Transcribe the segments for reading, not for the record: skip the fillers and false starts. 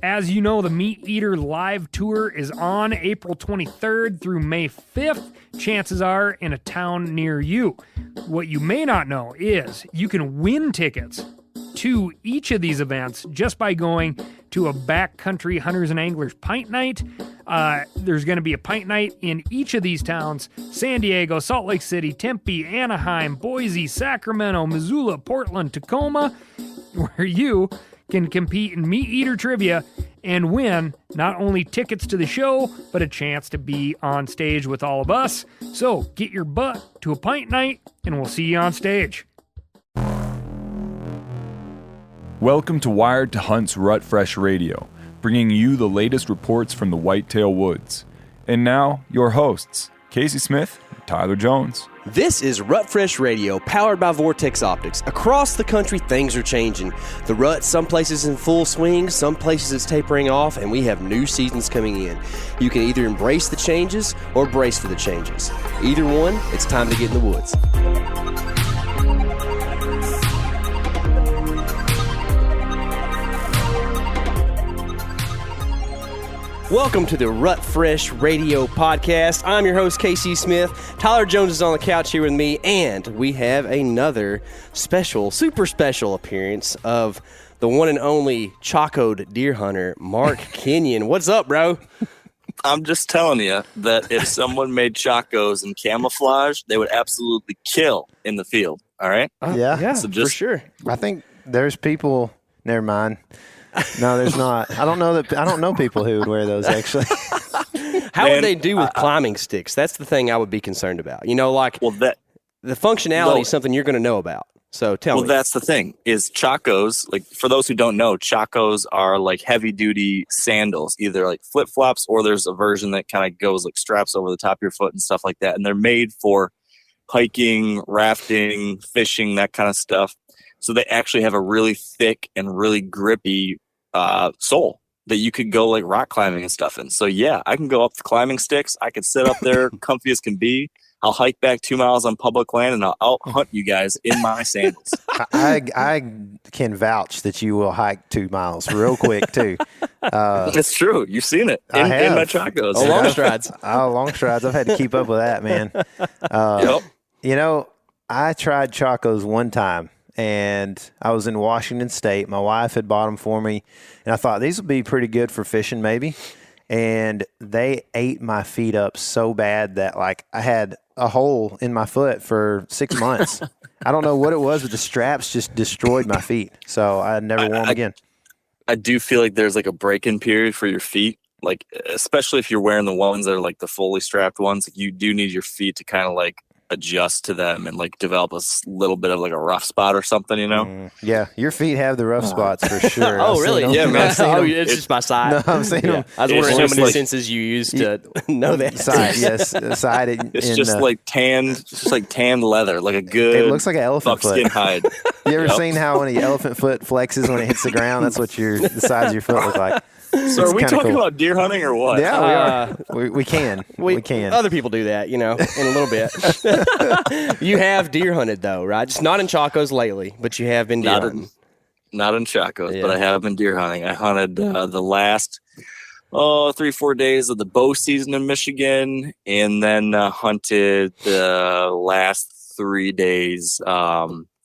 As you know, the Meat Eater Live Tour is on April 23rd through May 5th. Chances are in a town near you. What you may not know is you can win tickets to each of these events just by going to a backcountry hunters and anglers pint night. There's going to be a pint night in each of these towns: San Diego, Salt Lake City, Tempe, Anaheim, Boise, Sacramento, Missoula, Portland, Tacoma, where you can compete in Meat Eater trivia and win not only tickets to the show, but a chance to be on stage with all of us. So get your butt to a pint night, and we'll see you on stage. Welcome to Wired to Hunt's Rut Fresh Radio, bringing you the latest reports from the Whitetail Woods. And now, your hosts, Casey Smith and Tyler Jones. This is Rut Fresh Radio, powered by Vortex Optics. Across the country, things are changing. The rut, some places in full swing, some places it's tapering off, and we have new seasons coming in. You can either embrace the changes or brace for the changes. Either one, it's time to get in the woods. Welcome to the Rut Fresh Radio podcast. I'm your host, Casey Smith. Tyler Jones is on the couch here with me, and we have another special, super special appearance of the one and only chocoed deer hunter, Mark Kenyon. What's up, bro? I'm just telling you that if someone made chacos in camouflage, they would absolutely kill in the field. All right? Yeah, so just, for sure. I think there's people. Never mind. No, there's not. I don't know people who would wear those, actually. How would they do with climbing sticks? That's the thing I would be concerned about. You know, like the functionality is something you're going to know about. So tell me. Well, that's the thing is chacos, like for those who don't know, chacos are like heavy duty sandals, either like flip flops or there's a version that kind of goes like straps over the top of your foot and stuff like that. And they're made for hiking, rafting, fishing, that kind of stuff. So they actually have a really thick and really grippy sole that you could go like rock climbing and stuff in. So yeah, I can go up the climbing sticks. I can sit up there comfy as can be. I'll hike back 2 miles on public land and I'll out hunt you guys in my sandals. I can vouch that you will hike 2 miles real quick too. It's true. You've seen it in my chacos. Oh, long strides. Long strides. I've had to keep up with that, man. Yep. You know, I tried chacos one time. And I was in Washington State. My wife had bought them for me, and I thought these would be pretty good for fishing maybe. And they ate my feet up so bad that, like, I had a hole in my foot for 6 months. I don't know what it was, but the straps just destroyed my feet. So I never wore them again. I do feel like there's like a break-in period for your feet, like especially if you're wearing the ones that are like the fully strapped ones. Like, you do need your feet to kind of like adjust to them and like develop a little bit of like a rough spot or something, you know? Yeah, your feet have the rough spots for sure. Oh, really? Yeah, man. It's just my side. No, I've seen them. I was wondering how many senses you use to know that. Side, yes. Side. It's just like tanned leather, like a good. It looks like an elephant foot. Buckskin hide. You ever seen how when the elephant foot flexes when it hits the ground? That's what the sides of your foot look like. So are we talking about deer hunting or what? Yeah, we are. We can. We can. Other people do that, you know, in a little bit. You have deer hunted, though, right? Just not in chacos lately, but you have been deer hunting. Not in chacos, but I have been deer hunting. I hunted the last 3-4 days of the bow season in Michigan, and then hunted the last 3 days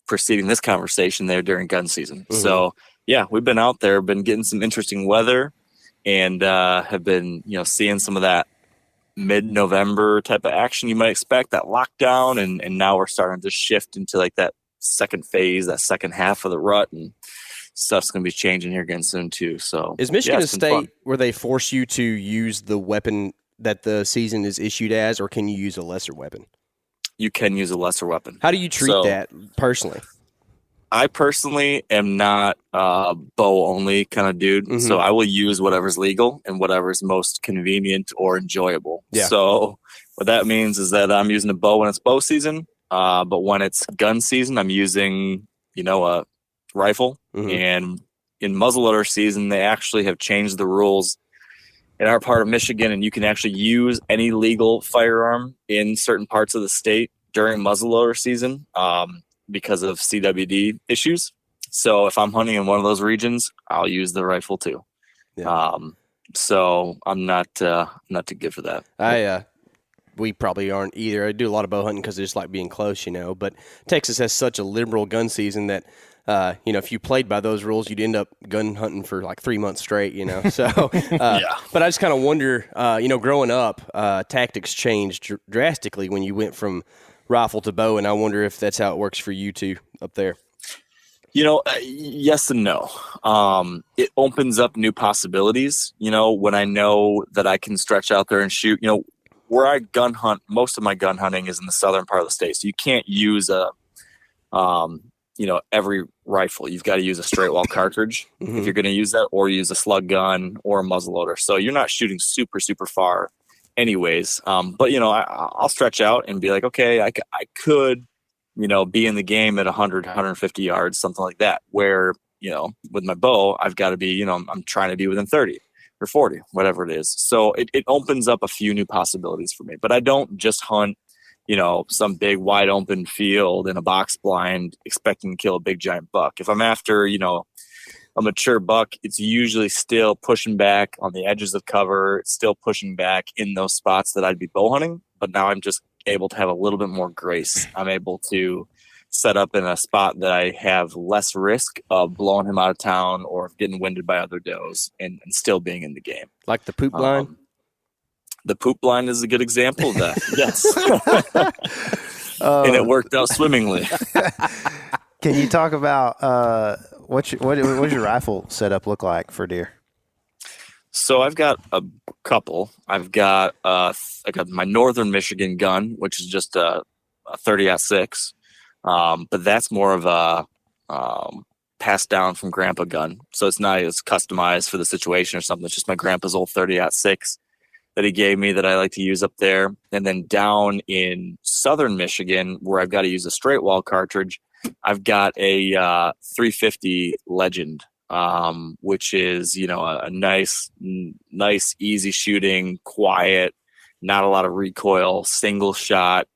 preceding this conversation there during gun season. Mm-hmm. So yeah, we've been out there, been getting some interesting weather, and have been, seeing some of that mid-November type of action you might expect, that lockdown, and now we're starting to shift into like that second phase, that second half of the rut, and stuff's going to be changing here again soon too. So is Michigan a state where they force you to use the weapon that the season is issued as, or can you use a lesser weapon? You can use a lesser weapon. How do you treat that personally? I personally am not a bow-only kind of dude, mm-hmm. So I will use whatever's legal and whatever's most convenient or enjoyable. Yeah. So what that means is that I'm using a bow when it's bow season, but when it's gun season, I'm using, a rifle. Mm-hmm. And in muzzleloader season, they actually have changed the rules in our part of Michigan, and you can actually use any legal firearm in certain parts of the state during muzzleloader season. Because of CWD issues. So if I'm hunting in one of those regions, I'll use the rifle too. Yeah. So I'm not too good for that. We probably aren't either. I do a lot of bow hunting because I just like being close, but Texas has such a liberal gun season that, if you played by those rules, you'd end up gun hunting for like 3 months straight, So, But I just kind of wonder, growing up, tactics changed drastically when you went from rifle to bow, and I wonder if that's how it works for you two up there. Yes and no. It opens up new possibilities, when I know that I can stretch out there and shoot, where I gun hunt, most of my gun hunting is in the southern part of the state. So you can't use every rifle. You've got to use a straight wall cartridge if you're going to use that, or use a slug gun or a muzzleloader. So you're not shooting super, super far anyways. But, I'll stretch out and be like, okay, I could, be in the game at 100, 150 yards, something like that, where, with my bow, I've got to be, I'm trying to be within 30. Or 40, whatever it is. So it opens up a few new possibilities for me. But I don't just hunt, some big wide open field in a box blind expecting to kill a big giant buck. If I'm after, a mature buck, it's usually still pushing back on the edges of cover. It's still pushing back in those spots that I'd be bow hunting. But now I'm just able to have a little bit more grace. I'm able to set up in a spot that I have less risk of blowing him out of town or getting winded by other does and still being in the game. Like the poop blind? The poop blind is a good example of that. Yes. And it worked out swimmingly. Can you talk about what does your rifle setup look like for deer? So I've got a couple. I got my Northern Michigan gun, which is just a 30-06. But that's more of a passed down from grandpa gun. So it's not as customized for the situation or something. It's just my grandpa's old 30-06 that he gave me that I like to use up there. And then down in Southern Michigan, where I've got to use a straight wall cartridge, I've got a 350 Legend, which is, a nice, easy shooting, quiet, not a lot of recoil, single shot,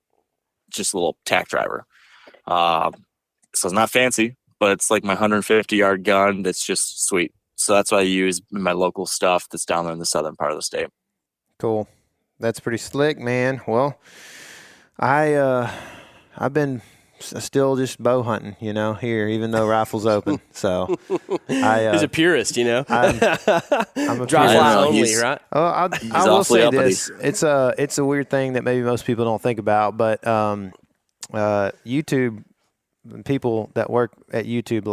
just a little tack driver. So it's not fancy, but it's like my 150-yard gun that's just sweet. So that's what I use in my local stuff that's down there in the southern part of the state. Cool. That's pretty slick, man. Well, I've been still just bow hunting, here, even though rifle's open. So he's a purist, I'm a dry purist. fly only, right? Oh, I will say this. It's a weird thing that maybe most people don't think about, but YouTube, people that work at YouTube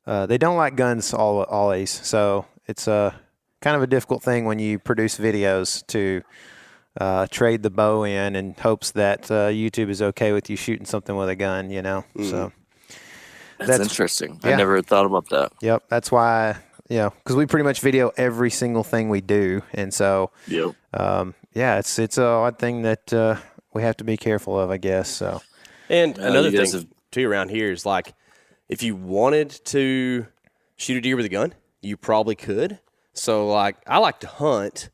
they don't like guns always. So it's kind of a difficult thing when you produce videos to trade the bow in hopes that YouTube is okay with you shooting something with a gun, So that's interesting. Yeah. I never thought about that. Yep. That's why, because we pretty much video every single thing we do. And so, yep. It's an odd thing that we have to be careful of, I guess. So, and another thing too around here is like, if you wanted to shoot a deer with a gun, you probably could. So like, I like to hunt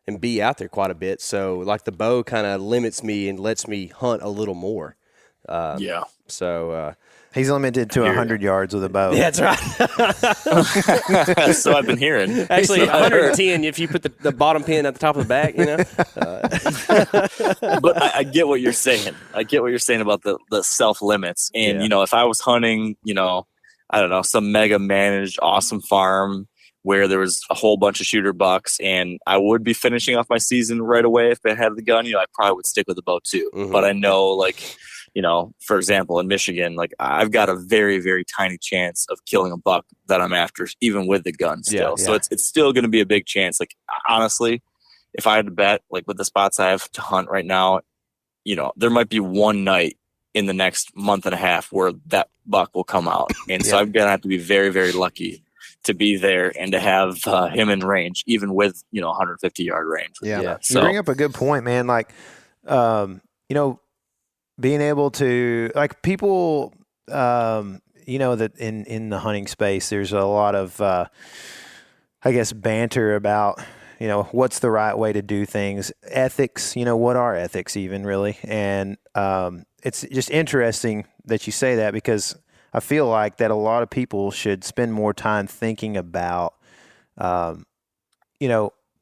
and be out there quite a bit. So like the bow kind of limits me and lets me hunt a little more. Yeah. So he's limited to 100 yards with a bow. Yeah, that's right. So I've been hearing. Actually, 110 if you put the bottom pin at the top of the back, But I get what you're saying. I get what you're saying about the self limits. And, if I was hunting, I don't know, some mega managed awesome farm where there was a whole bunch of shooter bucks and I would be finishing off my season right away if I had the gun, I probably would stick with the bow too. Mm-hmm. But I know for example, in Michigan, I've got a very, very tiny chance of killing a buck that I'm after, even with the gun still. Yeah. So it's still going to be a big chance. Honestly, if I had to bet, with the spots I have to hunt right now, there might be one night in the next month and a half where that buck will come out. And so I'm going to have to be very, very lucky to be there and to have him in range, even with, 150-yard range. Yeah. So, you bring up a good point, man. Being able to, people, that in the hunting space, there's a lot of, banter about, what's the right way to do things, ethics, what are ethics even really? And it's just interesting that you say that because I feel like that a lot of people should spend more time thinking about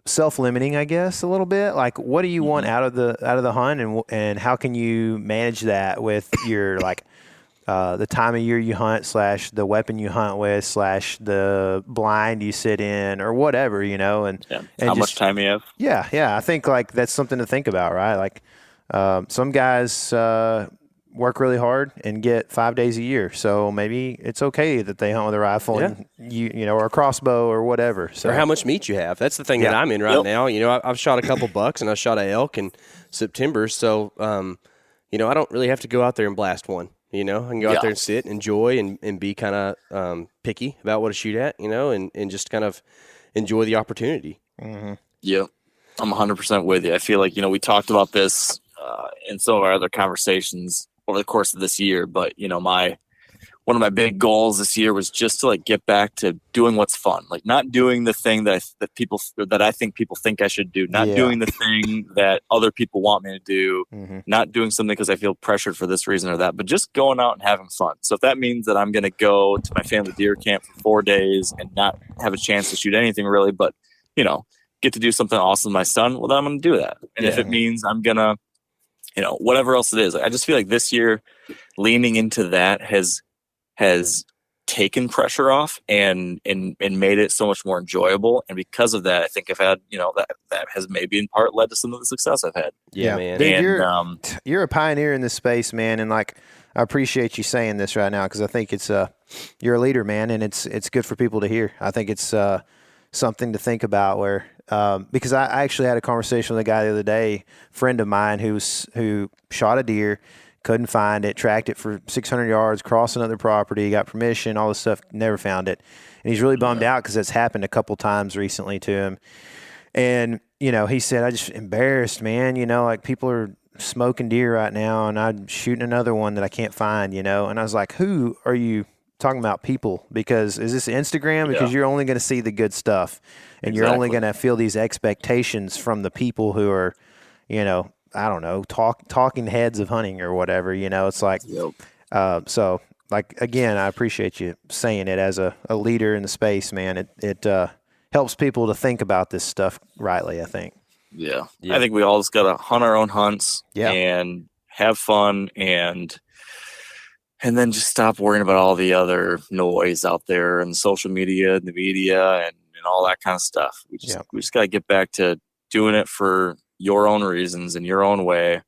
self-limiting, I guess, a little bit. Like, what do you want out of the hunt, and how can you manage that with your the time of year you hunt / the weapon you hunt with / the blind you sit in or whatever, and how much time you have. Yeah. I think that's something to think about, right? Like some guys work really hard and get 5 days a year, so maybe it's okay that they hunt with a rifle and or a crossbow or whatever. So or how much meat you have. That's the thing that I'm in right now. I've shot a couple bucks and I shot an elk in September, so I don't really have to go out there and blast one. I can go out there and sit, enjoy, and be kind of picky about what to shoot at, and just kind of enjoy the opportunity. Mm-hmm. Yeah, I'm 100% with you. I feel like, we talked about this in some of our other conversations over the course of this year, but, one of my big goals this year was just to get back to doing what's fun, not doing the thing that I think people think I should do, not doing the thing that other people want me to do, not doing something because I feel pressured for this reason or that, but just going out and having fun. So if that means that I'm going to go to my family deer camp for 4 days and not have a chance to shoot anything really, but, get to do something awesome with my son, well, then I'm going to do that. And if it means I'm going to, whatever else it is, I just feel like this year leaning into that has taken pressure off and made it so much more enjoyable. And because of that, I think I've had, that has maybe in part led to some of the success I've had. Yeah, man. Dude, you're a pioneer in this space, man. And I appreciate you saying this right now, because I think it's you're a leader, man, and it's good for people to hear. I think it's something to think about where, because I actually had a conversation with a guy the other day, friend of mine who shot a deer, couldn't find it, tracked it for 600 yards, crossed another property, got permission, all this stuff, never found it. And he's really bummed out because it's happened a couple times recently to him. And, he said, I just embarrassed, man, people are smoking deer right now and I'm shooting another one that I can't find, And I was like, who are you talking about, people? Because is this Instagram? Because you're only going to see the good stuff, and you're only going to feel these expectations from the people who are, I don't know, talking heads of hunting or whatever, it's like, so again, I appreciate you saying it as a leader in the space, man. It helps people to think about this stuff rightly, I think. Yeah. I think we all just got to hunt our own hunts and have fun and then just stop worrying about all the other noise out there and social media and the media and all that kind of stuff. We just got to get back to doing it for your own reasons in your own way.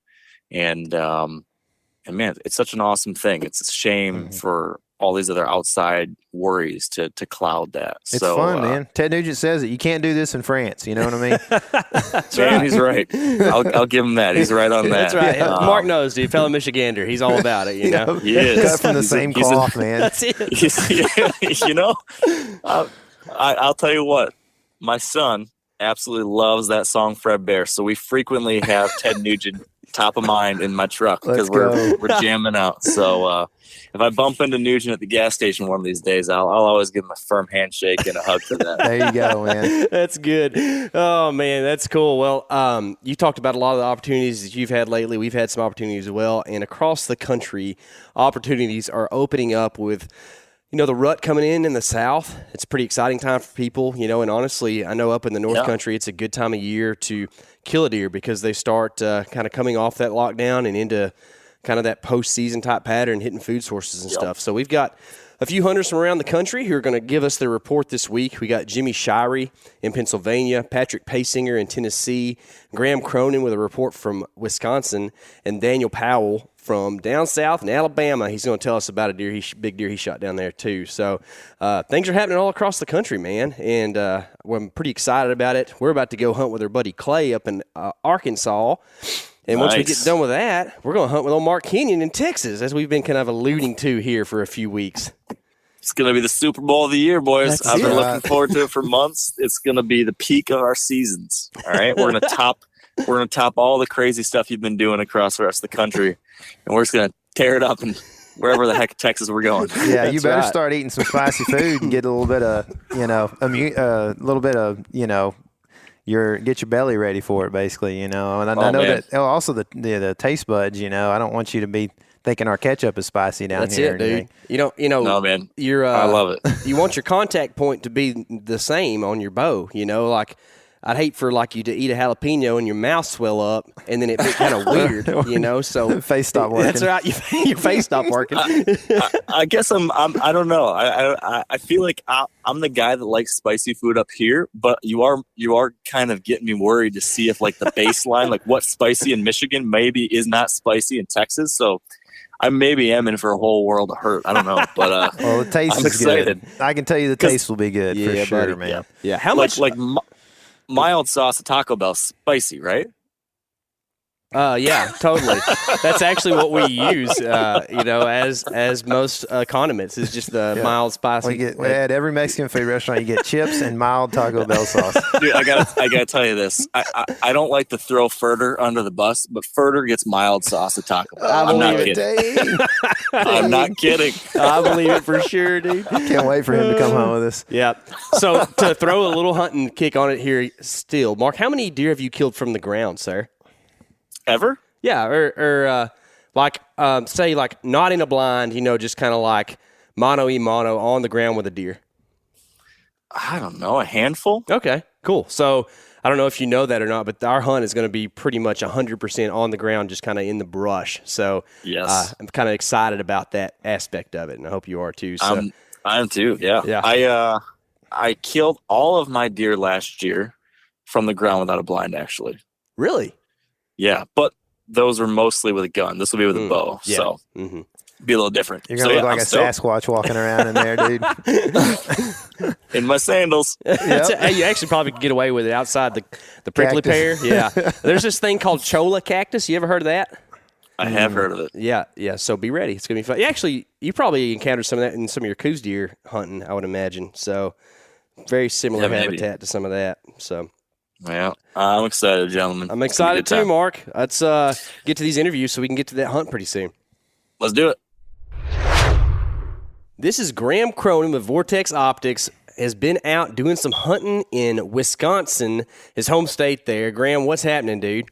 And man, it's such an awesome thing. It's a shame for all these other outside worries to cloud that. It's fun, man. Ted Nugent says it. You can't do this in France. You know what I mean? That's right. He's right. I'll give him that. He's right on that. That's right. Mark knows, dude. Fellow Michigander. He's all about it, know? He is. Cut from the same cloth, man. That's it. I'll tell you what. My son absolutely loves that song Fred Bear, so we frequently have Ted Nugent top of mind in my truck because we're jamming out. So if I bump into Nugent at the gas station one of these days, I'll always give him a firm handshake and a hug for that. There you go, man. That's good. Oh man, that's cool. Well, you talked about a lot of the opportunities that you've had lately. We've had some opportunities as well, and across the country, opportunities are opening up with the rut coming in the South. It's a pretty exciting time for people, and honestly, I know up in the North Country, it's a good time of year to kill a deer because they start kind of coming off that lockdown and into kind of that postseason type pattern, hitting food sources and stuff. So we've got a few hunters from around the country who are going to give us their report this week. We got Jimmy Shirey in Pennsylvania, Patrick Paysinger in Tennessee, Graham Cronin with a report from Wisconsin, and Daniel Powell from down south in Alabama. He's going to tell us about a big deer he shot down there too. So things are happening all across the country, man, and I'm pretty excited about it. We're about to go hunt with our buddy Clay up in Arkansas. And once we get done with that, we're going to hunt with old Mark Kenyon in Texas, as we've been kind of alluding to here for a few weeks. It's going to be the Super Bowl of the year, boys. I've been looking forward to it for months. It's going to be the peak of our seasons. All right, we're going to top all the crazy stuff you've been doing across the rest of the country, and we're just going to tear it up and wherever the heck Texas we're going. Yeah, you better start eating some spicy food and get a little bit of get your belly ready for it, basically, And I know that also the taste buds, I don't want you to be thinking our ketchup is spicy down That's here. it, dude. You know. No, man. You're. I love it. You want your contact point to be the same on your bow. Like I'd hate for like you to eat a jalapeno and your mouth swell up, and then it be kind of weird. So face stop working. That's right. Your face stopped working. I guess I don't know. I feel like I'm the guy that likes spicy food up here, but you are kind of getting me worried to see if like the baseline, like what's spicy in Michigan maybe is not spicy in Texas. So I maybe am in for a whole world of hurt. I don't know, but well, the taste I'm is excited. good. I can tell you the taste will be good for sure, buddy. man. Yeah. How much? Like mild sauce at Taco Bell, spicy, right? Yeah, totally. That's actually what we use, as most condiments is just the mild spicy. We at every Mexican food restaurant, you get chips and mild Taco Bell sauce. Dude, I gotta tell you this. I don't like to throw Furter under the bus, but Furter gets mild sauce at Taco Bell. I'm not kidding. I'm not kidding. I believe it for sure, dude. Can't wait for him to come home with us. Yeah. So to throw a little hunting kick on it here still, Mark, how many deer have you killed from the ground, sir? Ever? Yeah, or say like not in a blind, just kind of like mano-a-mano on the ground with a deer. I don't know, a handful? Okay, cool. So I don't know if you know that or not, but our hunt is going to be pretty much 100% on the ground, just kind of in the brush. So yes, I'm kind of excited about that aspect of it, and I hope you are too. So I am too. Yeah. I killed all of my deer last year from the ground without a blind. Actually, really? Yeah, but those were mostly with a gun. This will be with a bow, so be a little different. You're gonna look like a Sasquatch walking around in there, dude. In my sandals. Hey, you actually probably could get away with it outside the prickly pear. Yeah, there's this thing called cholla cactus. You ever heard of that? I have heard of it. Yeah. So be ready. It's gonna be fun. You probably encountered some of that in some of your coos deer hunting, I would imagine. So very similar habitat to some of that. So. Yeah, I'm excited, gentlemen. I'm excited too, Mark. Let's get to these interviews so we can get to that hunt pretty soon. Let's do it. This is Graham Cronin with Vortex Optics. Has been out doing some hunting in Wisconsin, his home state there. Graham, what's happening, dude?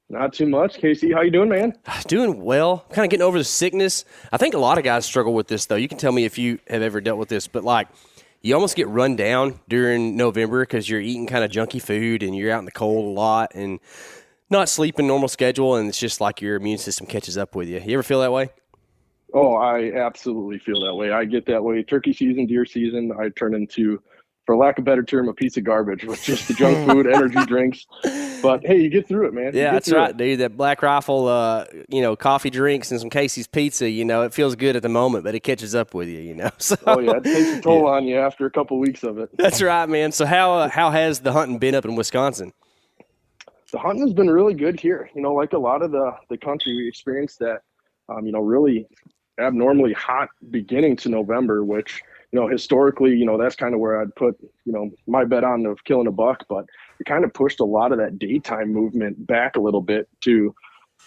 Not too much. Casey, how you doing, man? Doing well. Kind of getting over the sickness. I think a lot of guys struggle with this, though. You can tell me if you have ever dealt with this, but you almost get run down during November because you're eating kind of junky food and you're out in the cold a lot and not sleeping normal schedule, and it's just like your immune system catches up with you. You ever feel that way? Oh, I absolutely feel that way. I get that way. Turkey season, deer season, I turn into, for lack of a better term, a piece of garbage with just the junk food, energy drinks. But hey, you get through it, man. Yeah, that's right, dude. That Black Rifle, coffee drinks and some Casey's pizza, it feels good at the moment, but it catches up with you, So, oh, yeah, it takes a toll on you after a couple weeks of it. That's right, man. So how has the hunting been up in Wisconsin? The hunting has been really good here. Like a lot of the country, we experienced that, really abnormally hot beginning to November, which, historically, that's kind of where I'd put, my bet on of killing a buck, but it kind of pushed a lot of that daytime movement back a little bit to,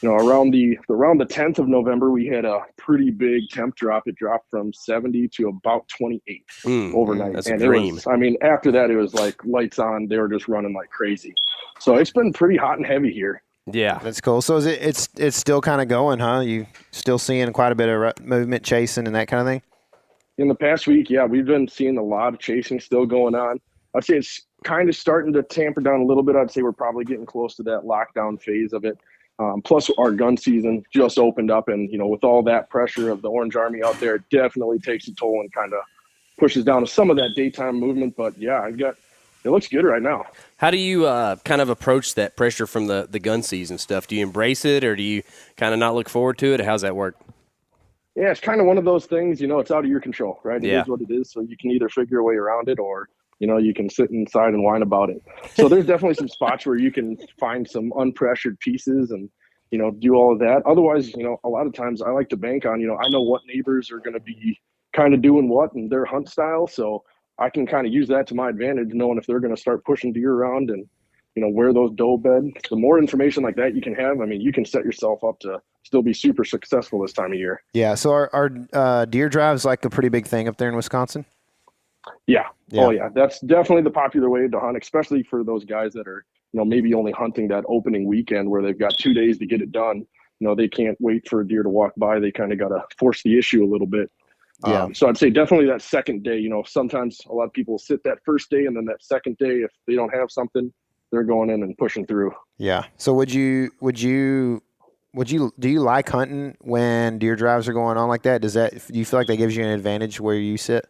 around the 10th of November, we had a pretty big temp drop. It dropped from 70 to about 28 overnight. That's and a dream. After that, it was like lights on. They were just running like crazy. So it's been pretty hot and heavy here. Yeah, that's cool. So it's still kind of going, huh? You still seeing quite a bit of movement, chasing, and that kind of thing? In the past week, yeah, we've been seeing a lot of chasing still going on. I'd say it's kind of starting to tamper down a little bit. I'd say we're probably getting close to that lockdown phase of it. Plus, our gun season just opened up, and with all that pressure of the Orange Army out there, it definitely takes a toll and kind of pushes down some of that daytime movement. But yeah, it looks good right now. How do you kind of approach that pressure from the gun season stuff? Do you embrace it, or do you kind of not look forward to it? How's that work? Yeah, it's kind of one of those things, it's out of your control, right? It is what it is. So you can either figure a way around it or, you can sit inside and whine about it. So there's definitely some spots where you can find some unpressured pieces and, do all of that. Otherwise, a lot of times I like to bank on, I know what neighbors are going to be kind of doing what in their hunt style. So I can kind of use that to my advantage, knowing if they're going to start pushing deer around and, where those doe bed. The more information like that you can have, you can set yourself up to still be super successful this time of year. Yeah. So our deer drives like a pretty big thing up there in Wisconsin? Yeah. Oh, yeah. That's definitely the popular way to hunt, especially for those guys that are, maybe only hunting that opening weekend where they've got 2 days to get it done. they can't wait for a deer to walk by. They kind of got to force the issue a little bit. Yeah. So I'd say definitely that second day. Sometimes a lot of people sit that first day, and then that second day, if they don't have something, they're going in and pushing through. Yeah. So do you like hunting when deer drives are going on like that? Do you feel like that gives you an advantage where you sit?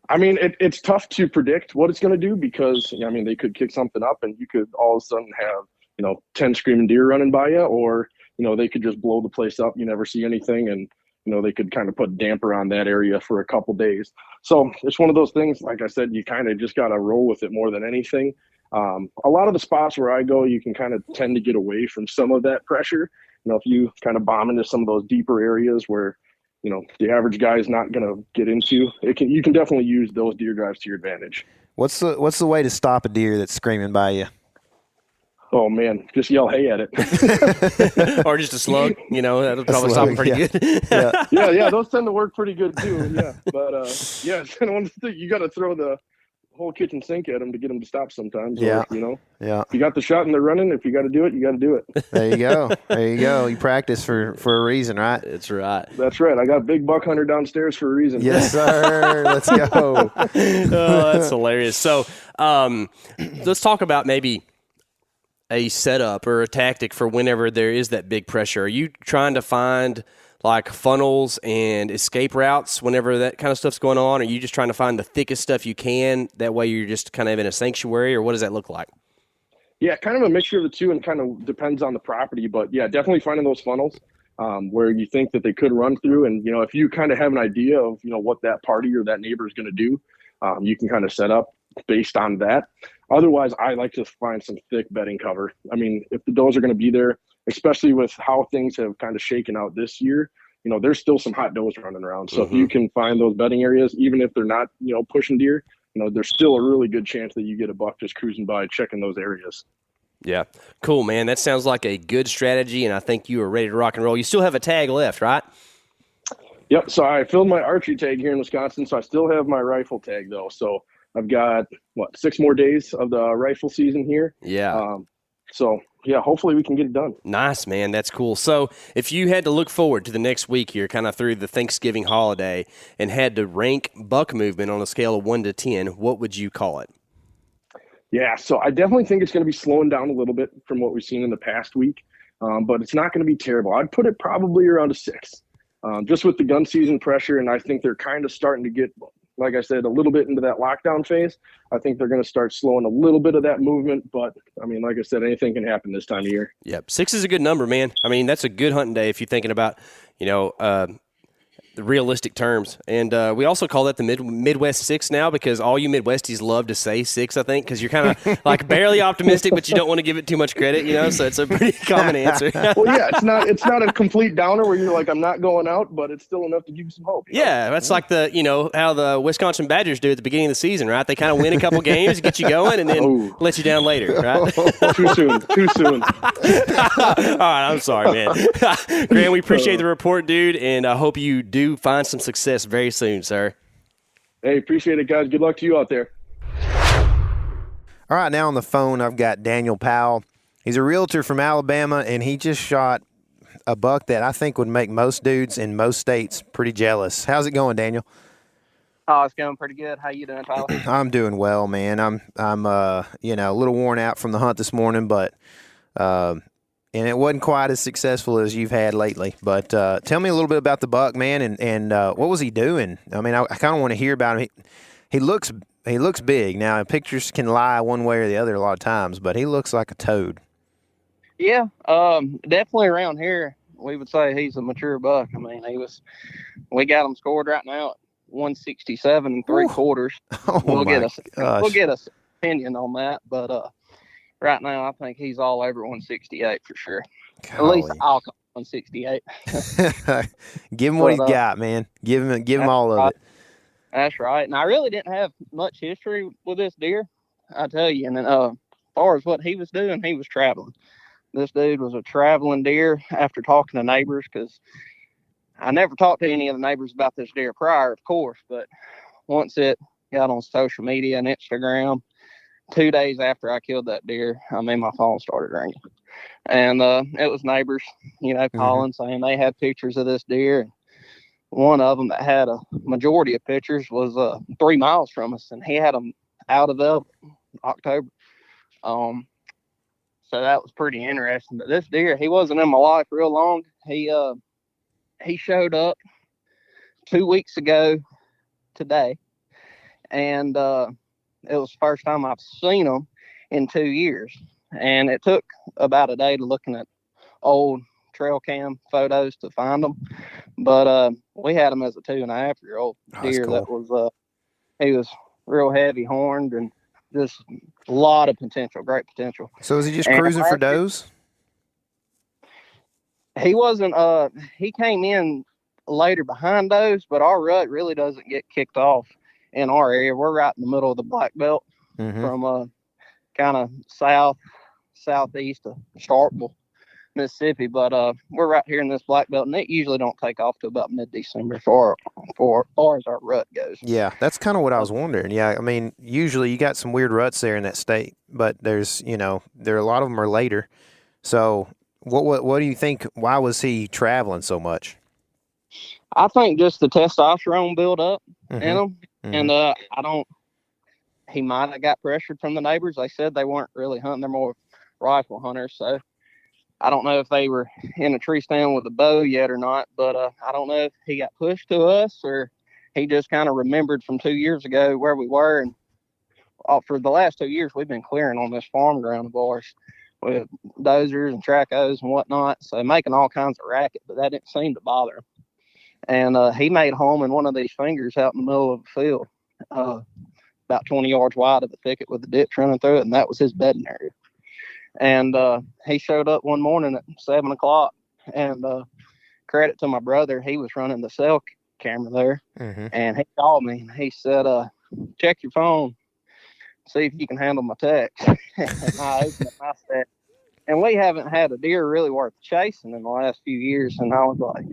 I mean, it's tough to predict what it's going to do because, they could kick something up and you could all of a sudden have, 10 screaming deer running by you, or, they could just blow the place up. You never see anything. And, they could kind of put a damper on that area for a couple days. So it's one of those things, like I said, you kind of just got to roll with it more than anything. A lot of the spots where I go, you can kind of tend to get away from some of that pressure. If you kind of bomb into some of those deeper areas where, the average guy is not going to get into, you can definitely use those deer drives to your advantage. What's the way to stop a deer that's screaming by you? Oh man, just yell hey at it. Or just a slug, that'll probably stop them pretty good. Yeah, those tend to work pretty good too. Yeah, but it's kind of one thing. You got to throw the whole kitchen sink at them to get them to stop sometimes. Yeah. Or, Yeah. If you got the shot and they're running, if you got to do it, you got to do it. There you go. You practice for a reason, right? That's right. That's right. I got a big buck hunter downstairs for a reason. Yes, sir. Let's go. Oh, that's hilarious. So let's talk about maybe a setup or a tactic for whenever there is that big pressure. Are you trying to find like funnels and escape routes whenever that kind of stuff's going on? Or are you just trying to find the thickest stuff you can? That way you're just kind of in a sanctuary, or what does that look like? Yeah, kind of a mixture of the two, and kind of depends on the property. But yeah, definitely finding those funnels where you think that they could run through. And, if you kind of have an idea of, what that party or that neighbor is going to do, you can kind of set up based on that. Otherwise, I like to find some thick bedding cover. I mean, if the does are going to be there, especially with how things have kind of shaken out this year, there's still some hot does running around. So if you can find those bedding areas, even if they're not, pushing deer, there's still a really good chance that you get a buck just cruising by, checking those areas. Yeah. Cool, man. That sounds like a good strategy, and I think you are ready to rock and roll. You still have a tag left, right? Yep. So I filled my archery tag here in Wisconsin, so I still have my rifle tag, though. So I've got, 6 more days of the rifle season here. Yeah. Hopefully we can get it done. Nice, man. That's cool. So if you had to look forward to the next week here, kind of through the Thanksgiving holiday, and had to rank buck movement on a scale of 1 to 10, what would you call it? Yeah, so I definitely think it's going to be slowing down a little bit from what we've seen in the past week, but it's not going to be terrible. I'd put it probably around a 6, just with the gun season pressure, and I think they're kind of starting to get, like I said, a little bit into that lockdown phase. I think they're going to start slowing a little bit of that movement, but, I mean, like I said, anything can happen this time of year. Yep, 6 is a good number, man. I mean, that's a good hunting day if you're thinking about, the realistic terms. And we also call that the Midwest 6 now, because all you Midwesties love to say 6, I think, because you're kind of like barely optimistic, but you don't want to give it too much credit, so it's a pretty common answer. Well, yeah, it's not a complete downer where you're like, I'm not going out, but it's still enough to give you some hope. Yeah, that's like how the Wisconsin Badgers do at the beginning of the season, right? They kind of win a couple games, get you going, and then let you down later, right? Too soon. All right, I'm sorry, man. Grant, we appreciate the report, dude, and I hope you do find some success very soon, sir. Hey, appreciate it, guys. Good luck to you out there. All right, now on the phone, I've got Daniel Powell. He's a realtor from Alabama, and he just shot a buck that I think would make most dudes in most states pretty jealous. How's it going, Daniel? Oh, it's going pretty good. How you doing, Tyler? I'm doing well, man. I'm a little worn out from the hunt this morning, but and it wasn't quite as successful as you've had lately. But tell me a little bit about the buck, man, and what was he doing? I mean, I kind of want to hear about him. He looks big. Now, pictures can lie one way or the other a lot of times, but he looks like a toad. Yeah, definitely around here, we would say he's a mature buck. I mean, we got him scored right now at 167 3/4. Oh, we'll get a opinion on that, but right now, I think he's all over 168 for sure. Golly. At least I'll call 168. Give him what he's got, man. Give him all of it. That's right. And I really didn't have much history with this deer, I tell you. And as far as what he was doing, he was traveling. This dude was a traveling deer after talking to neighbors, because I never talked to any of the neighbors about this deer prior, of course. But once it got on social media and Instagram, 2 days after I killed that deer, my phone started ringing. And it was neighbors, calling saying they had pictures of this deer. One of them that had a majority of pictures was 3 miles from us, and he had them out of October. So that was pretty interesting. But this deer, he wasn't in my life real long. He showed up 2 weeks ago today, and it was the first time I've seen him in 2 years. And it took about a day to looking at old trail cam photos to find them, but we had him as a 2.5-year-old deer. Cool. That was he was real heavy horned and just a lot of potential, great potential. So is he just cruising for does? He wasn't. He came in later behind those, but our rut really doesn't get kicked off in our area. We're right in the middle of the black belt, from kind of southeast of Starkville, Mississippi, but we're right here in this black belt, and it usually don't take off to about mid-December for far as our rut goes. Yeah, that's kind of what I was wondering. Yeah, I mean, usually you got some weird ruts there in that state, but there's, there are a lot of them are later. So what do you think? Why was he traveling so much? I think just the testosterone build up in him, and he might have got pressured from the neighbors. They said they weren't really hunting; they're more rifle hunters, so I don't know if they were in a tree stand with a bow yet or not, but I don't know if he got pushed to us or he just kind of remembered from 2 years ago where we were. And for the last 2 years, we've been clearing on this farm ground of ours with dozers and tracos and whatnot, so making all kinds of racket, but that didn't seem to bother him. And he made home in one of these fingers out in the middle of the field, about 20 yards wide of a thicket with a ditch running through it, and that was his bedding area. And he showed up one morning at 7 o'clock, and credit to my brother, he was running the cell camera there, and he called me and he said, check your phone, see if you can handle my text. And I opened it and I said, and we haven't had a deer really worth chasing in the last few years. And I was like,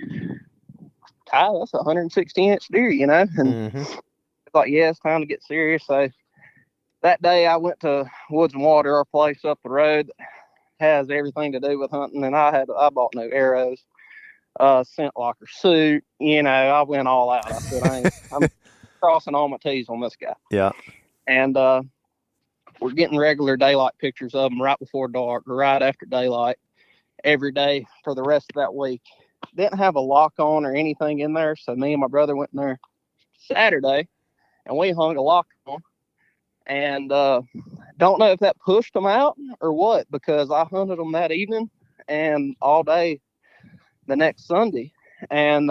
Ty, that's a 116-inch deer, and it's like, yeah, it's time to get serious. So that day I went to Woods and Water, our place up the road that has everything to do with hunting, and I bought new arrows, scent locker suit, I went all out. I said, I'm crossing all my T's on this guy. Yeah. And we're getting regular daylight pictures of them right before dark or right after daylight every day for the rest of that week. Didn't have a lock on or anything in there, so me and my brother went in there Saturday and we hung a lock on. And don't know if that pushed them out or what, because I hunted them that evening and all day the next Sunday, and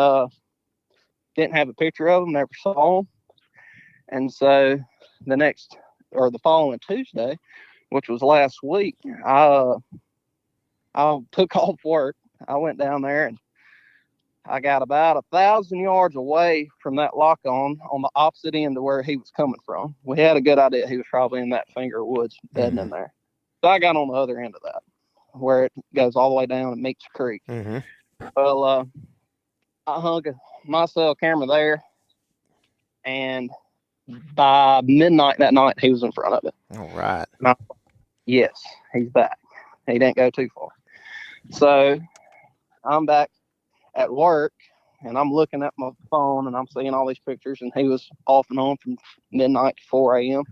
didn't have a picture of them, never saw them. And so the following Tuesday, which was last week, I took off work. I went down there and I got about 1,000 yards away from that lock on the opposite end of where he was coming from. We had a good idea he was probably in that finger of woods bedding in there. So I got on the other end of that, where it goes all the way down and meets the creek. Well, I hung my cell camera there, and by midnight that night, he was in front of it. All right. Yes, he's back. He didn't go too far. So I'm back at work, and I'm looking at my phone, and I'm seeing all these pictures, and he was off and on from midnight to 4 a.m.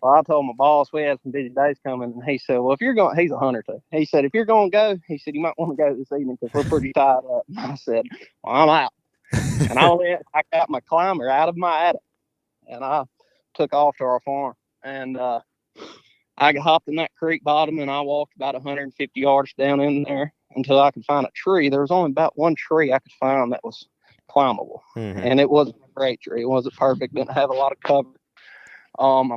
Well, I told my boss we had some busy days coming, and he said, well, if you're going, he's a hunter too. He said, if you're going to go, he said, you might want to go this evening because we're pretty tied up. And I said, well, I'm out. And I got my climber out of my attic, and I took off to our farm. And I hopped in that creek bottom, and I walked about 150 yards down in there until I could find a tree. There was only about one tree I could find that was climbable, and it wasn't a great tree. It wasn't perfect. Didn't have a lot of cover.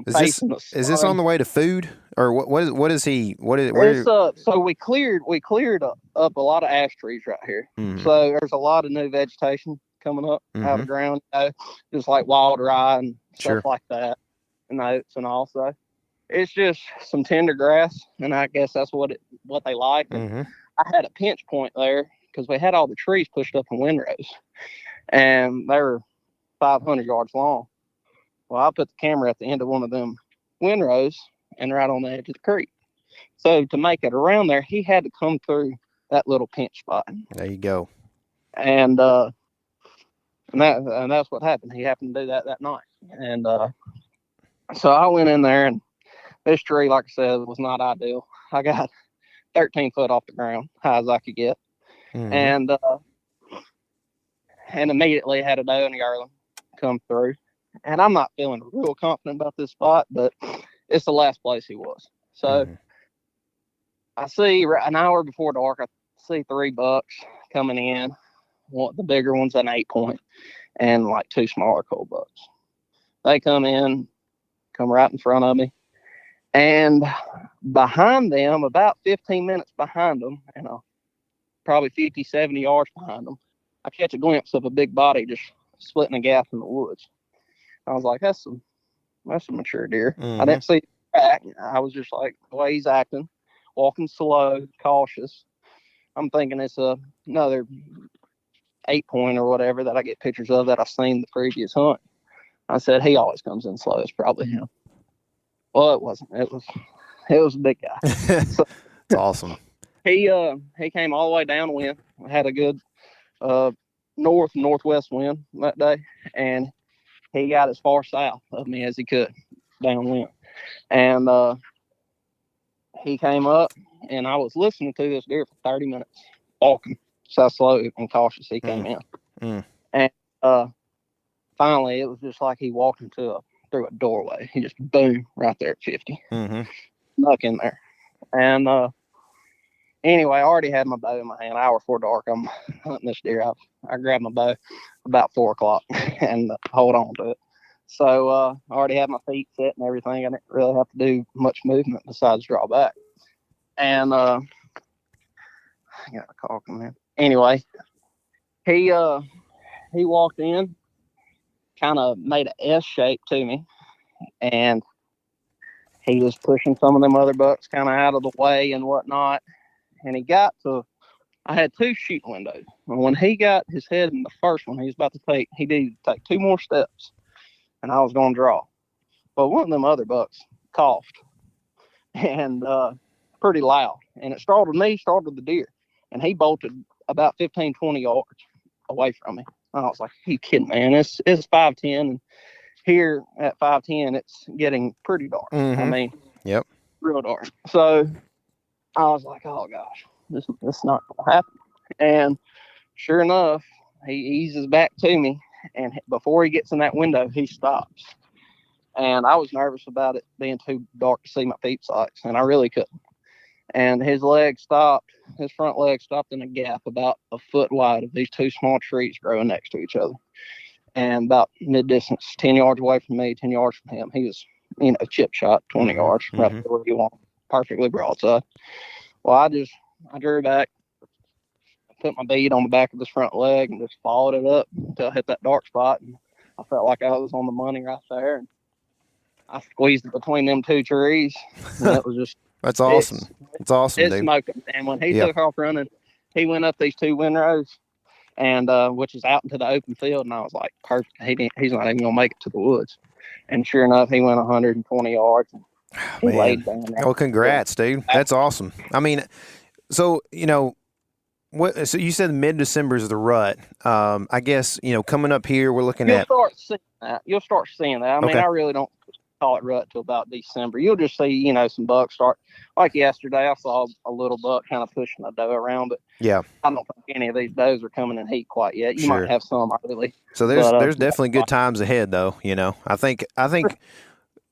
Is this on the way to food, or what is he? So we cleared up a lot of ash trees right here. So there's a lot of new vegetation coming up out of the ground, just like wild rye and stuff like that, and oats and all. So it's just some tender grass, and I guess that's what they like. And I had a pinch point there because we had all the trees pushed up in windrows, and they were 500 yards long. Well, I put the camera at the end of one of them windrows and right on the edge of the creek. So to make it around there, he had to come through that little pinch spot. There you go. And that's what happened. He happened to do that night. And so I went in there, and this tree, like I said, was not ideal. I got 13 foot off the ground, high as I could get. And immediately had a doe and a yearling come through. And I'm not feeling real confident about this spot, but it's the last place he was. So I see an hour before dark, I see 3 bucks coming in. The bigger one's an 8-point, and like 2 smaller cold bucks. They come right in front of me. And behind them, about 15 minutes behind them, probably 50, 70 yards behind them, I catch a glimpse of a big body just splitting a gap in the woods. I was like, that's a mature deer. I didn't see it back. I was just like, the way he's acting, walking slow, cautious. I'm thinking it's another 8-point or whatever that I get pictures of that I've seen the previous hunt. I said, he always comes in slow. It's probably him. Well, it wasn't. It was a big guy. So, it's awesome. He came all the way downwind. Had a good northwest wind that day, and he got as far south of me as he could downwind. And he came up, and I was listening to this deer for 30 minutes, walking so slow and cautious he came in. And finally, it was just like he walked through a doorway. He just boom right there at 50, snuck in there. And anyway, I already had my bow in my hand. An hour before dark, I'm hunting this deer. I grabbed my bow about 4 o'clock and hold on to it. So I already had my feet set and everything. I didn't really have to do much movement besides draw back. And I got a call coming in. Anyway, he walked in, kind of made an S shape to me, and he was pushing some of them other bucks kind of out of the way and whatnot. And he got to, I had 2 shoot windows. And when he got his head in the first one, he was about to take 2 more steps, and I was going to draw. But one of them other bucks coughed, and pretty loud. And it startled me, startled the deer. And he bolted about 15, 20 yards away from me. I was like, you kidding, man? It's 5:10, and here at 5:10, it's getting pretty dark. I mean, real dark. So I was like, oh gosh, this is not gonna happen. And sure enough, he eases back to me, and before he gets in that window, he stops. And I was nervous about it being too dark to see my peep sights, and I really couldn't. And his front leg stopped in a gap about a foot wide of these 2 small trees growing next to each other. And about mid-distance, 10 yards away from me, 10 yards from him, he was, chip shot, 20 yards, right there where you want, perfectly broadside. Well, I drew back, put my bead on the back of his front leg and just followed it up until I hit that dark spot. And I felt like I was on the money right there. And I squeezed it between them 2 trees. And it was just... That's awesome. It's awesome, dude. It's smoking. And when he took off running, he went up these 2 windrows, and which is out into the open field. And I was like, perfect. He's not even going to make it to the woods. And sure enough, he went 120 yards. And he laid down there. Well, congrats, dude. That's awesome. I mean, so, so you said mid-December is the rut. I guess, coming up here, we're looking at... You'll start seeing that. I mean, I really don't call it rut till about December. You'll just see, some bucks start. Like yesterday, I saw a little buck kind of pushing a doe around, but I don't think any of these does are coming in heat quite yet. You might have some early. So there's definitely good times ahead, though. I think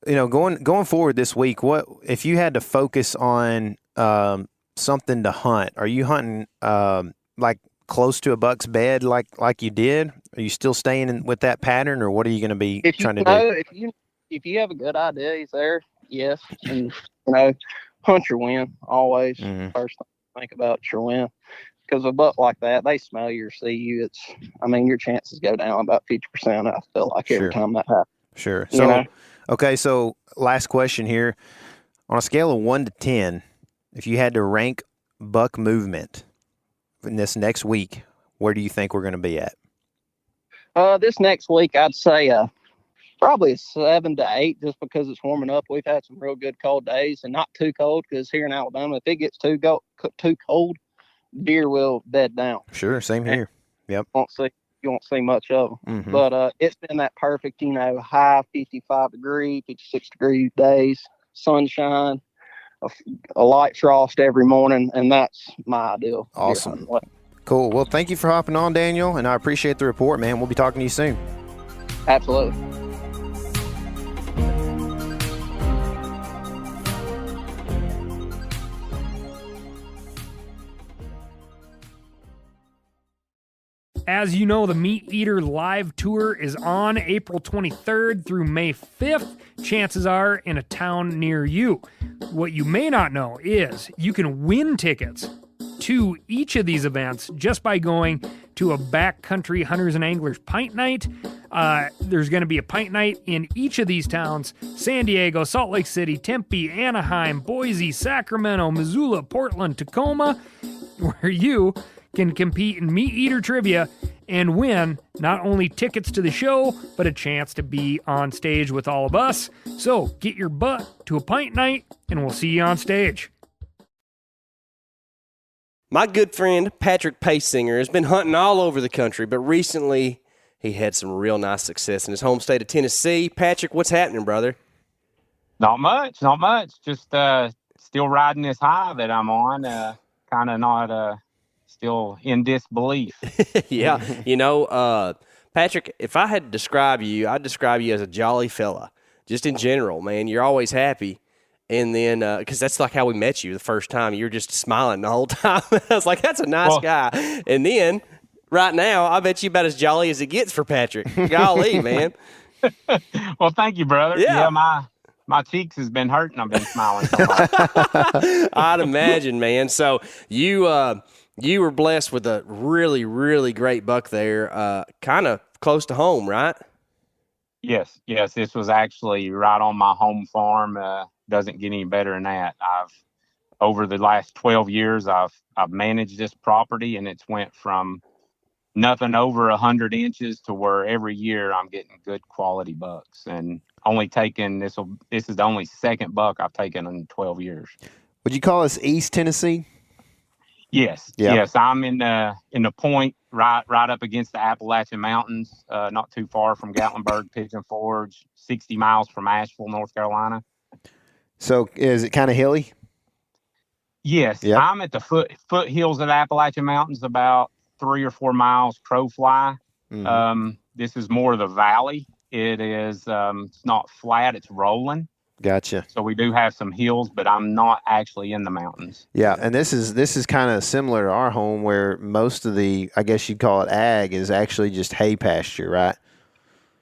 going forward this week, what if you had to focus on something to hunt? Are you hunting like close to a buck's bed like you did? Are you still staying with that pattern, or what are you going to be trying to do? If you have a good idea, he's there, yes. And, hunt your wind always. First thing to think about your wind. Because a buck like that, they smell you or see you. Your chances go down about 50%, I feel like, every time that happens. Sure. So, okay, so last question here. On a scale of 1 to 10, if you had to rank buck movement in this next week, where do you think we're going to be at? This next week, I'd say Probably a 7 to 8, just because it's warming up. We've had some real good cold days, and not too cold, because here in Alabama, if it gets too cold, deer will bed down. Sure, same here. Yep. You won't see much of them. Mm-hmm. But it's been that perfect, high 55 degree, 56 degree days, sunshine, a light frost every morning, and that's my ideal. Awesome. Cool. Well, thank you for hopping on, Daniel, and I appreciate the report, man. We'll be talking to you soon. Absolutely. As you know, the Meat Eater Live Tour is on April 23rd through May 5th. Chances are in a town near you. What you may not know is you can win tickets to each of these events just by going to a backcountry hunters and anglers pint night. There's going to be a pint night in each of these towns: San Diego, Salt Lake City, Tempe, Anaheim, Boise, Sacramento, Missoula, Portland, Tacoma, where you can compete in Meat Eater trivia and win not only tickets to the show, but a chance to be on stage with all of us. So get your butt to a pint night, and we'll see you on stage. My good friend Patrick Paysinger has been hunting all over the country, but recently he had some real nice success in his home state of Tennessee. Patrick, what's happening, brother? Not much. Just still riding this high that I'm on. Kind of not still in disbelief. Yeah. Patrick, if I had to describe you, I'd describe you as a jolly fella. Just in general, man. You're always happy. And then, because that's like how we met you the first time. You were just smiling the whole time. I was like, that's a nice guy. And then, right now, I bet you about as jolly as it gets for Patrick. Golly, man. Well, thank you, brother. Yeah. My cheeks has been hurting. I've been smiling so much. I'd imagine, man. So you were blessed with a really, really great buck there, kind of close to home, right? Yes. This was actually right on my home farm. Doesn't get any better than that. Over the last 12 years, I've managed this property, and it's went from nothing over 100 inches to where every year I'm getting good quality bucks, and only taking this is the only second buck I've taken in 12 years. Would you call this East Tennessee? Yes. Yeah. Yes. I'm in the point right up against the Appalachian Mountains, not too far from Gatlinburg, Pigeon Forge, 60 miles from Asheville, North Carolina. So is it kind of hilly? Yes. Yep. I'm at the foothills of the Appalachian Mountains, about 3 or 4 miles crow fly. Mm-hmm. This is more of the valley. It is it's not flat, it's rolling. Gotcha. So we do have some hills, but I'm not actually in the mountains. Yeah, and this is kind of similar to our home, where most of the, I guess you'd call it ag, is actually just hay pasture, right?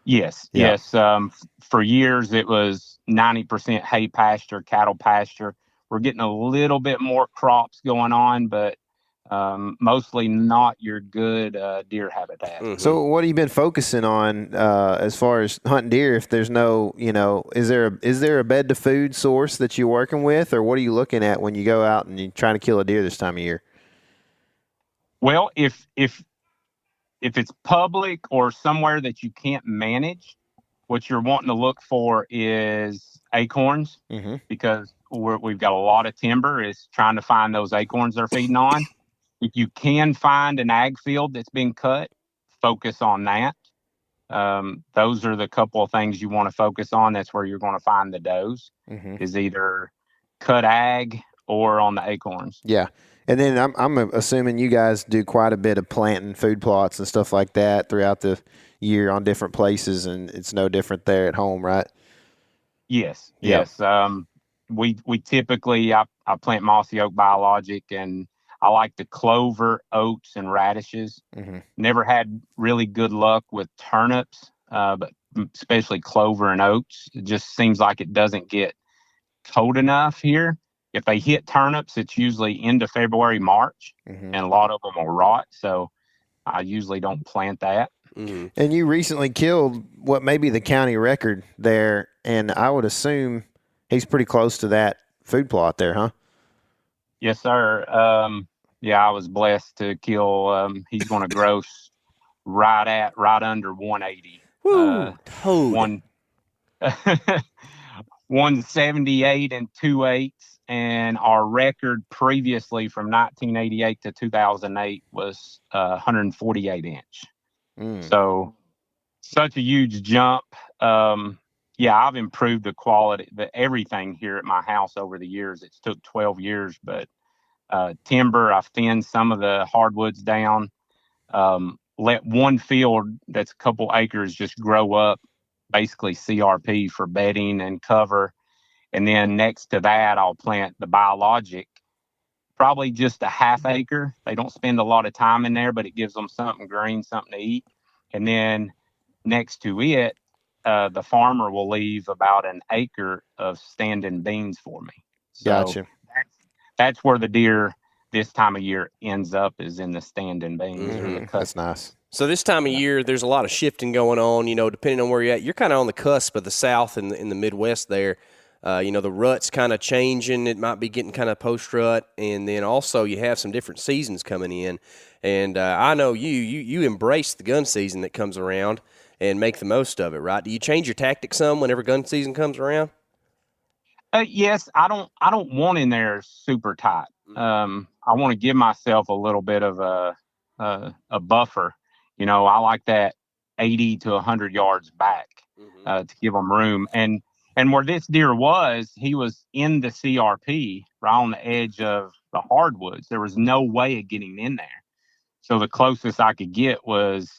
Yes. Yeah. Yes. For years it was 90% hay pasture, cattle pasture. We're getting a little bit more crops going on, but mostly not your good deer habitat. Mm-hmm. So what have you been focusing on as far as hunting deer? If there's no, is there a bed to food source that you're working with, or what are you looking at when you go out and you're trying to kill a deer this time of year? Well, if it's public or somewhere that you can't manage, what you're wanting to look for is acorns, mm-hmm. because we've got a lot of timber. Is trying to find those acorns they're feeding on. If you can find an ag field that's been cut, focus on that. Those are the couple of things you want to focus on. That's where you're going to find the does, mm-hmm. is either cut ag or on the acorns. Yeah. And then I'm assuming you guys do quite a bit of planting food plots and stuff like that throughout the year on different places, and it's no different there at home, right? Yes. Yep. Yes. We typically, I plant mossy oak biologic, and I like the clover, oats, and radishes. Mm-hmm. Never had really good luck with turnips, but especially clover and oats. It just seems like it doesn't get cold enough here. If they hit turnips, it's usually end of February, March, mm-hmm. and a lot of them will rot. So I usually don't plant that. Mm-hmm. And you recently killed what may be the county record there, and I would assume he's pretty close to that food plot there, huh? Yes, sir. I was blessed to kill. He's going to gross right under 180. Woo! 178 and 2/8, and our record previously from 1988 to 2008 was 148 inch. So such a huge jump. Yeah, I've improved the quality, everything here at my house over the years. It's took 12 years, but timber, I've thinned some of the hardwoods down. Let one field that's a couple acres just grow up, basically CRP for bedding and cover. And then next to that, I'll plant the biologic, probably just a half acre. They don't spend a lot of time in there, but it gives them something green, something to eat. And then next to it, the farmer will leave about an acre of standing beans for me. So Gotcha. That's where the deer this time of year ends up, is in the standing beans. That's nice. So this time of year, there's a lot of shifting going on, depending on where you're at. You're kind of on the cusp of the South and in the Midwest there. The rut's kind of changing. It might be getting kind of post-rut. And then also you have some different seasons coming in. And I know you embrace the gun season that comes around and make the most of it, right? Do you change your tactics some whenever gun season comes around? Yes, I don't want in there super tight. I want to give myself a little bit of a buffer. I like that 80 to 100 yards back to give them room. And where this deer was, he was in the CRP, right on the edge of the hardwoods. There was no way of getting in there. So the closest I could get was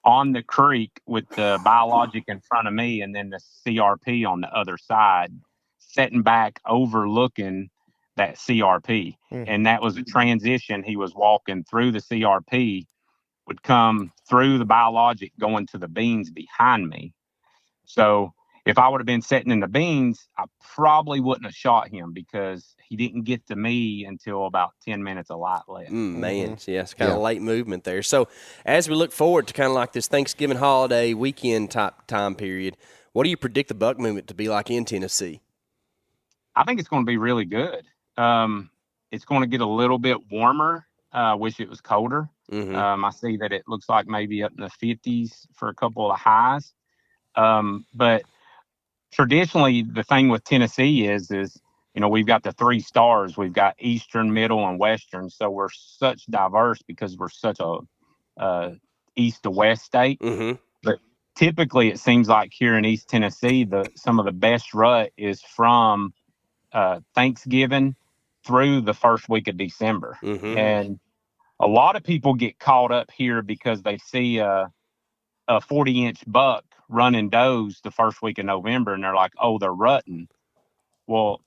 on the creek with the biologic in front of me, and then the CRP on the other side, sitting back overlooking that CRP. And that was a transition. He was walking through the CRP, would come through the biologic going to the beans behind me. So if I would have been sitting in the beans, I probably wouldn't have shot him, because he didn't get to me until about 10 minutes of light left. Man, yeah, it's kind of late movement there. So as we look forward to kind of like this Thanksgiving holiday weekend type time period, what do you predict the buck movement to be like in Tennessee? I think it's going to be really good. It's going to get a little bit warmer. Wish it was colder. I see that it looks like maybe up in the 50s for a couple of highs. But traditionally, the thing with Tennessee is we've got the 3 stars. We've got Eastern, Middle, and Western. So we're such diverse because we're such a east to west state. But typically, it seems like here in East Tennessee, some of the best rut is from Thanksgiving through the first week of December. And a lot of people get caught up here because they see a 40-inch buck running does the first week of November, and they're like, oh, they're rutting. Well,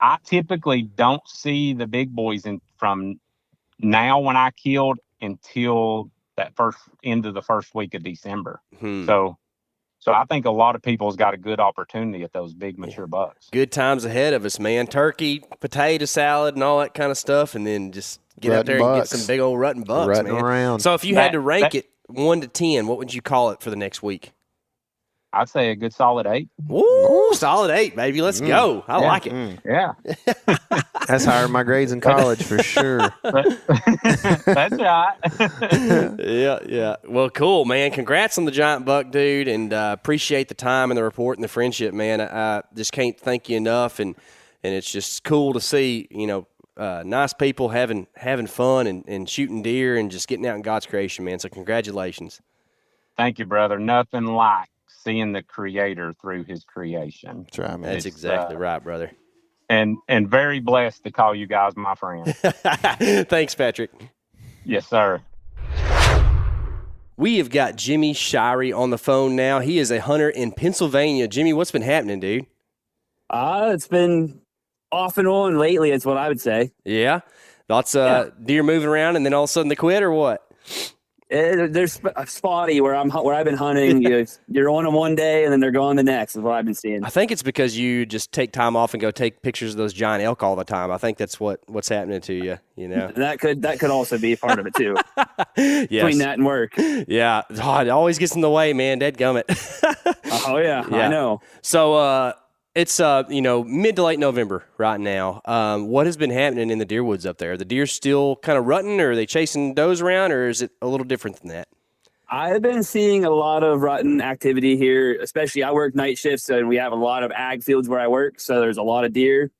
I typically don't see the big boys from now when I killed until that end of the first week of December. So I think a lot of people's got a good opportunity at those big mature bucks. Good times ahead of us, man. Turkey, potato salad, and all that kind of stuff, and then just get out there and get some big old rutting bucks, man. Around. So if you had to rank it 1 to 10, what would you call it for the next week? I'd say a good solid 8. Woo, solid 8, baby. Let's go. I like it. Yeah. That's higher than my grades in college for sure. That's right. Yeah. Well, cool, man. Congrats on the giant buck, dude, and appreciate the time and the report and the friendship, man. I just can't thank you enough, and it's just cool to see, nice people having fun and shooting deer and just getting out in God's creation, man. So congratulations. Thank you, brother. Nothing like seeing the Creator through His creation. That's right, man. That's exactly right, brother. And very blessed to call you guys my friends. Thanks, Patrick. Yes, sir. We have got Jimmy Shirey on the phone now. He is a hunter in Pennsylvania. Jimmy, what's been happening, dude? It's been off and on lately, is what I would say. Yeah? Lots of deer moving around, and then all of a sudden they quit, or what? There's spotty where I've been hunting. You're on them one day and then they're gone the next, is what I've been seeing. I think it's because you just take time off and go take pictures of those giant elk all the time. I think that's what's happening to you. That could also be part of it too. Yes. Between that and work. Yeah, it always gets in the way, man. Dadgummit. Oh yeah, I know. So it's mid to late November right now. What has been happening in the deer woods up there? Are the deer still kind of rutting, or are they chasing does around, or is it a little different than that? I've been seeing a lot of rutting activity here, especially I work night shifts and we have a lot of ag fields where I work. So there's a lot of deer.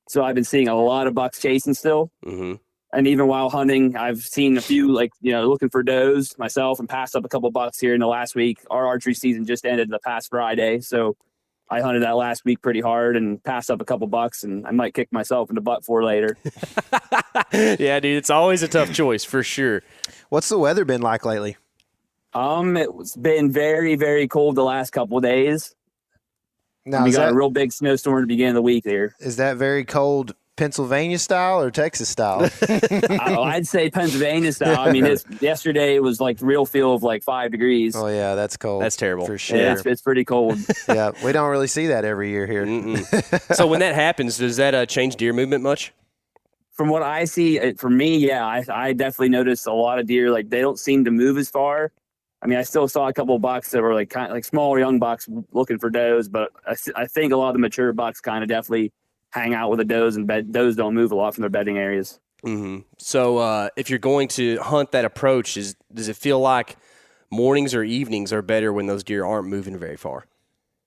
So I've been seeing a lot of bucks chasing still. Mm-hmm. And even while hunting, I've seen a few, looking for does myself and passed up a couple bucks here in the last week. Our archery season just ended the past Friday. So I hunted that last week pretty hard and passed up a couple bucks, and I might kick myself in the butt for later. Yeah, dude, it's always a tough choice for sure. What's the weather been like lately? It's been very, very cold the last couple of days. Now, we got a real big snowstorm at the beginning of the week there. Is that very cold Pennsylvania style or Texas style? I'd say Pennsylvania style. I mean, yesterday it was like real feel of like 5 degrees. Oh, yeah, that's cold. That's terrible. For sure. Yeah, it's pretty cold. Yeah, we don't really see that every year here. So when that happens, does that change deer movement much? From what I see, for me, yeah, I definitely noticed a lot of deer, like they don't seem to move as far. I mean, I still saw a couple of bucks that were like kind of like small young bucks looking for does, but I think a lot of the mature bucks kind of definitely hang out with the does, and does don't move a lot from their bedding areas. Mm-hmm. So if you're going to hunt that approach, does it feel like mornings or evenings are better when those deer aren't moving very far?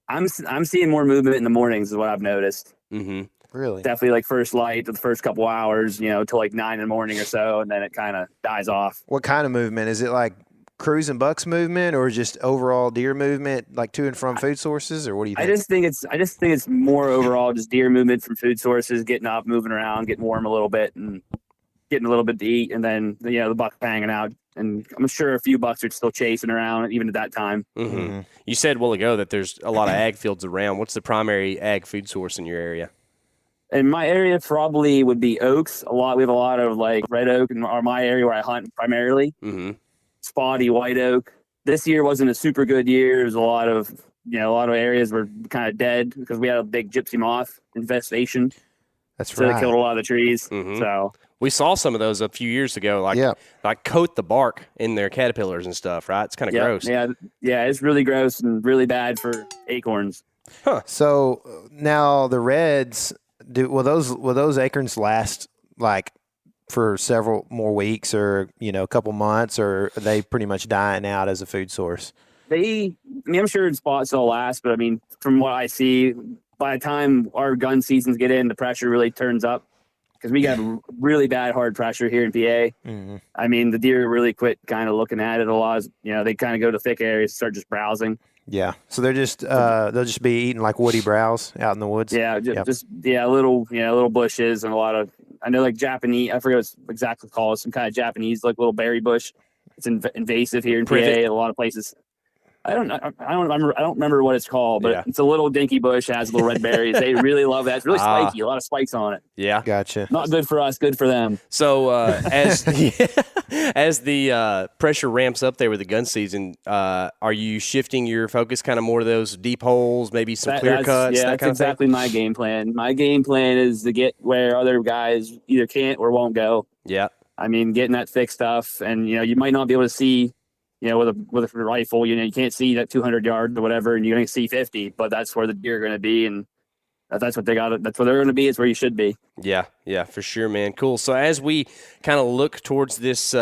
I'm seeing more movement in the mornings is what I've noticed. Mm-hmm. Really? Definitely like first light, the first couple hours, till like 9 in the morning or so, and then it kind of dies off. What kind of movement? Is it like cruising bucks movement or just overall deer movement, like to and from food sources, or what do you think? I just think it's more overall just deer movement from food sources, getting up, moving around, getting warm a little bit, and getting a little bit to eat, and then the buck hanging out. And I'm sure a few bucks are still chasing around even at that time. Mm-hmm. Mm-hmm. You said a while ago that there's a lot of ag fields around. What's the primary ag food source in your area? In my area, probably would be oaks. We have a lot of like red oak in my area where I hunt primarily. Mm-hmm. Spotty white oak. This year wasn't a super good year. There's a lot of areas were kind of dead because we had a big gypsy moth infestation. That's so right. They killed a lot of the trees. Mm-hmm. So we saw some of those a few years ago, like coat the bark in their caterpillars and stuff, right? It's kind of gross. Yeah, it's really gross and really bad for acorns. Huh. So now the reds, will those acorns last like for several more weeks or a couple months, or are they pretty much dying out as a food source? I'm sure in spots they'll last, but I mean, from what I see, by the time our gun seasons get in, the pressure really turns up because we got really bad hard pressure here in PA. Mm-hmm. I mean, the deer really quit kind of looking at it a lot. They kind of go to thick areas, start just browsing. Yeah, so they're just they'll just be eating like woody browse out in the woods. Yeah, little bushes and a lot of, I know, like Japanese, I forget what it's exactly called, some kind of Japanese like little berry bush. It's invasive here in PA. A lot of places. I don't remember what it's called, but it's a little dinky bush. It has little red berries. They really love that. It's really spiky. A lot of spikes on it. Yeah, gotcha. Not good for us. Good for them. So as the pressure ramps up there with the gun season, are you shifting your focus kind of more to those deep holes, maybe some clear cuts? Yeah, that's exactly my game plan. My game plan is to get where other guys either can't or won't go. Yeah. I mean, getting that thick stuff, and you might not be able to see. With a rifle, you can't see that 200 yards or whatever, and you're going to see 50, but that's where the deer are going to be, and that's what they got. That's where they're going to be. It's where you should be. Yeah, for sure, man. Cool. So as we kind of look towards this,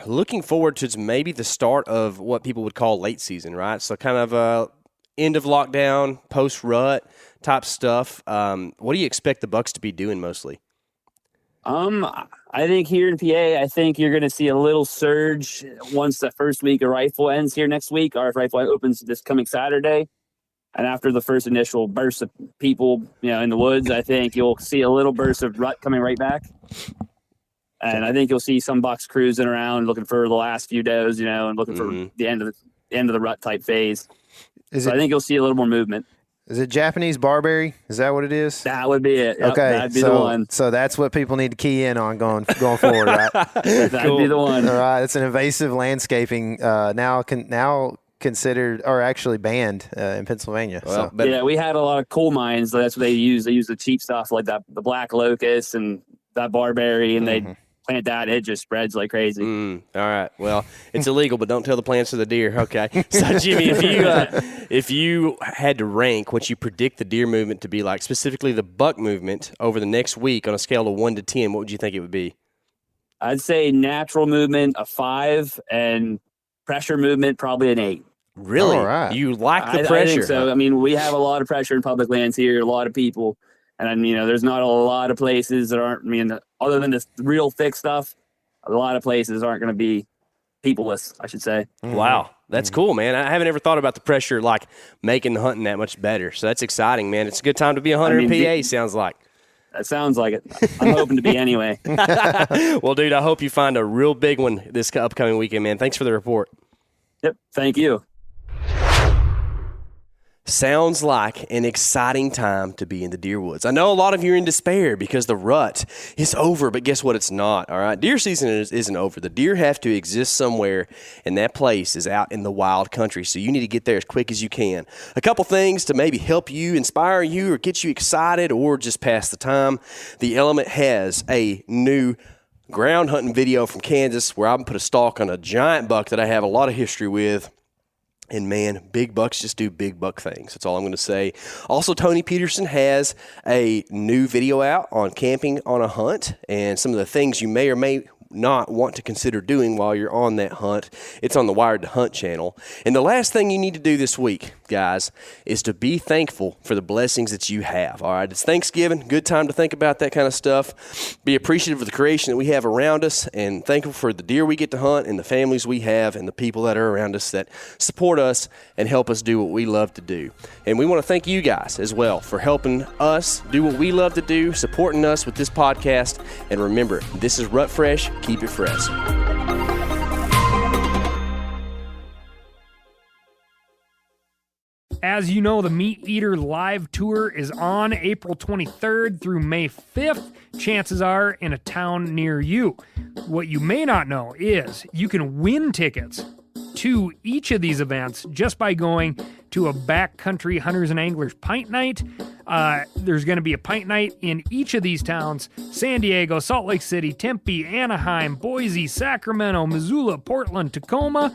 looking forward to maybe the start of what people would call late season, right? So kind of end of lockdown, post rut type stuff. What do you expect the bucks to be doing mostly? I think here in PA, I think you're going to see a little surge once the first week of rifle ends here next week. Our rifle opens this coming Saturday. And after the first initial burst of people, in the woods, I think you'll see a little burst of rut coming right back. And I think you'll see some bucks cruising around looking for the last few does, and looking for the end of the rut type phase. I think you'll see a little more movement. Is it Japanese barberry? Is that what it is? That would be it. Yep, okay, that'd be the one. So that's what people need to key in on going forward, right? That'd be the one. All right, it's an invasive landscaping now considered or actually banned in Pennsylvania. Well, we had a lot of coal mines. That's what they use. They use the cheap stuff like that, the black locust and that barberry, and they plant that. It just spreads like crazy. All right. Well, it's illegal, but don't tell the plants to the deer. Okay. So, Jimmy, if you had to rank what you predict the deer movement to be like, specifically the buck movement over the next week on a scale of 1 to 10, what would you think it would be? I'd say natural movement a 5 and pressure movement probably an 8. Really? All right. You like the I pressure? think so. I mean, we have a lot of pressure in public lands here, a lot of people. And, there's not a lot of places that aren't, other than this real thick stuff, a lot of places aren't going to be peopleless, I should say. Wow. That's cool, man. I haven't ever thought about the pressure, like, making the hunting that much better. So that's exciting, man. It's a good time to be a hunter in PA, sounds like. That sounds like it. I'm hoping to be anyway. Well, dude, I hope you find a real big one this upcoming weekend, man. Thanks for the report. Yep. Thank you. Sounds like an exciting time to be in the deer woods. I know a lot of you are in despair because the rut is over, but guess what? It's not, all right? Deer season isn't over. The deer have to exist somewhere, and that place is out in the wild country, so you need to get there as quick as you can. A couple things to maybe help you, inspire you, or get you excited, or just pass the time. The Element has a new ground hunting video from Kansas where I'm going to put a stalk on a giant buck that I have a lot of history with. And, man, big bucks just do big buck things. That's all I'm going to say. Also, Tony Peterson has a new video out on camping on a hunt and some of the things you may or may not want to consider doing while you're on that hunt. It's on the Wired to Hunt channel. And the last thing you need to do this week, guys, is to be thankful for the blessings that you have. All right, it's Thanksgiving, good time to think about that kind of stuff. Be appreciative of the creation that we have around us and thankful for the deer we get to hunt and the families we have and the people that are around us that support us and help us do what we love to do. And we want to thank you guys as well for helping us do what we love to do, supporting us with this podcast. And remember, this is Rut Fresh. Keep it fresh. As you know, the Meat Eater Live Tour is on April 23rd through May 5th. Chances are in a town near you. What you may not know is you can win tickets to each of these events just by going to a backcountry hunters and anglers pint night. There's going to be a pint night in each of these towns: San Diego, Salt Lake City, Tempe, Anaheim, Boise, Sacramento, Missoula, Portland, Tacoma,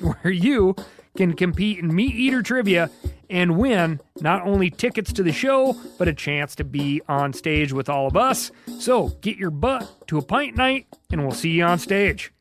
where you can compete in Meat Eater trivia and win not only tickets to the show, but a chance to be on stage with all of us. So get your butt to a pint night, and we'll see you on stage.